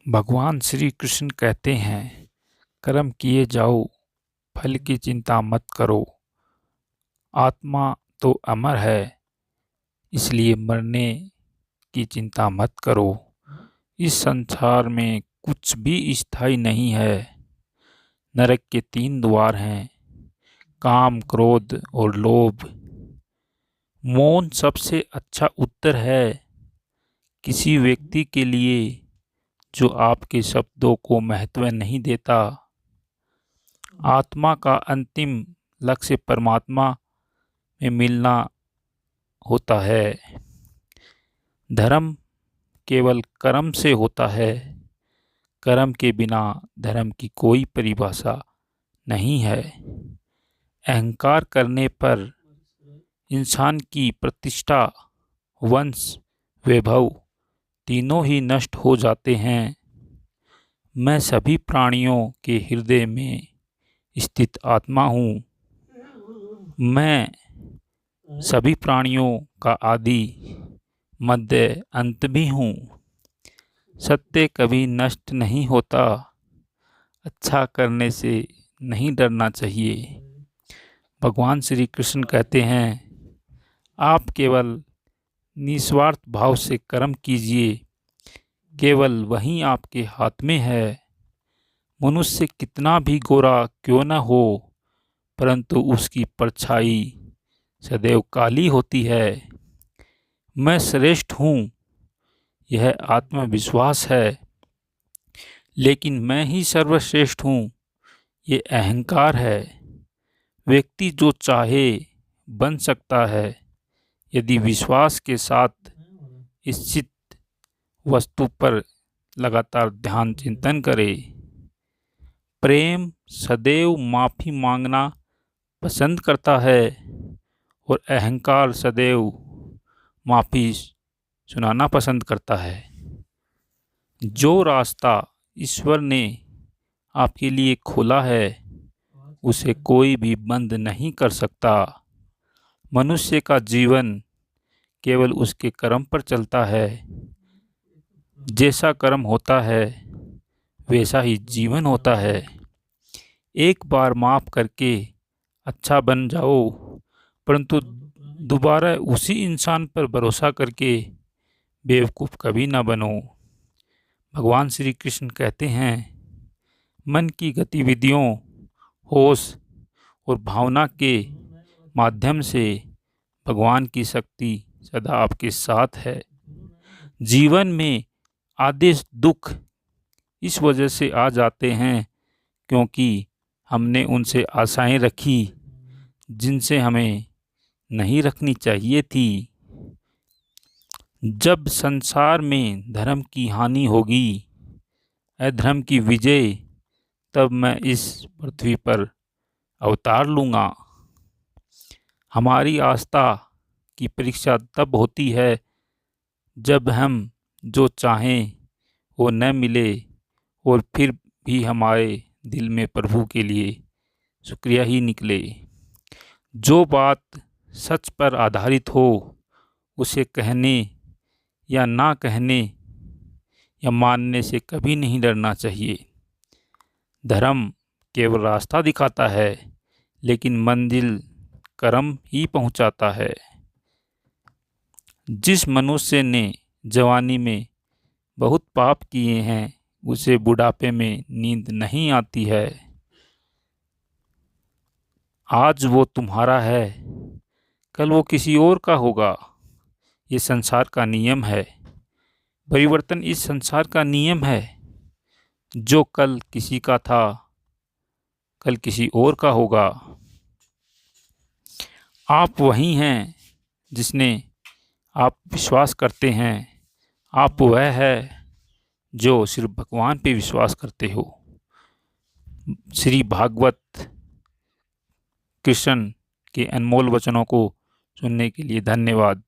भगवान श्री कृष्ण कहते हैं, कर्म किए जाओ, फल की चिंता मत करो। आत्मा तो अमर है, इसलिए मरने की चिंता मत करो। इस संसार में कुछ भी स्थायी नहीं है। नरक के 3 द्वार हैं, काम, क्रोध और लोभ। मौन सबसे अच्छा उत्तर है किसी व्यक्ति के लिए जो आपके शब्दों को महत्व नहीं देता। आत्मा का अंतिम लक्ष्य परमात्मा में मिलना होता है। धर्म केवल कर्म से होता है। कर्म के बिना धर्म की कोई परिभाषा नहीं है। अहंकार करने पर इंसान की प्रतिष्ठा, वंश, वैभव तीनों ही नष्ट हो जाते हैं। मैं सभी प्राणियों के हृदय में स्थित आत्मा हूँ। मैं सभी प्राणियों का आदि, मध्य, अंत भी हूँ। सत्य कभी नष्ट नहीं होता। अच्छा करने से नहीं डरना चाहिए। भगवान श्री कृष्ण कहते हैं, आप केवल निस्वार्थ भाव से कर्म कीजिए, केवल वही आपके हाथ में है। मनुष्य कितना भी गोरा क्यों न हो, परंतु उसकी परछाई सदैव काली होती है। मैं श्रेष्ठ हूँ, यह आत्मविश्वास है, लेकिन मैं ही सर्वश्रेष्ठ हूँ, ये अहंकार है। व्यक्ति जो चाहे बन सकता है, यदि विश्वास के साथ इच्छित वस्तु पर लगातार ध्यान चिंतन करे। प्रेम सदैव माफी मांगना पसंद करता है और अहंकार सदैव माफी सुनाना पसंद करता है। जो रास्ता ईश्वर ने आपके लिए खोला है, उसे कोई भी बंद नहीं कर सकता। मनुष्य का जीवन केवल उसके कर्म पर चलता है। जैसा कर्म होता है, वैसा ही जीवन होता है। एक बार माफ करके अच्छा बन जाओ, परंतु दोबारा उसी इंसान पर भरोसा करके बेवकूफ़ कभी ना बनो। भगवान श्री कृष्ण कहते हैं, मन की गतिविधियों, होश और भावना के माध्यम से भगवान की शक्ति सदा आपके साथ है। जीवन में आधे दुख इस वजह से आ जाते हैं क्योंकि हमने उनसे आशाएं रखी जिनसे हमें नहीं रखनी चाहिए थी। जब संसार में धर्म की हानि होगी, अधर्म की विजय, तब मैं इस पृथ्वी पर अवतार लूँगा। हमारी आस्था की परीक्षा तब होती है जब हम जो चाहें वो न मिले और फिर भी हमारे दिल में प्रभु के लिए शुक्रिया ही निकले। जो बात सच पर आधारित हो, उसे कहने या ना कहने या मानने से कभी नहीं डरना चाहिए। धर्म केवल रास्ता दिखाता है, लेकिन मंजिल कर्म ही पहुंचाता है। जिस मनुष्य ने जवानी में बहुत पाप किए हैं, उसे बुढ़ापे में नींद नहीं आती है। आज वो तुम्हारा है, कल वो किसी और का होगा। ये संसार का नियम है। परिवर्तन इस संसार का नियम है। जो कल किसी का था, कल किसी और का होगा। आप वही हैं जिसने आप विश्वास करते हैं। आप वह है जो सिर्फ भगवान पे विश्वास करते हो। श्री भागवत कृष्ण के अनमोल वचनों को सुनने के लिए धन्यवाद।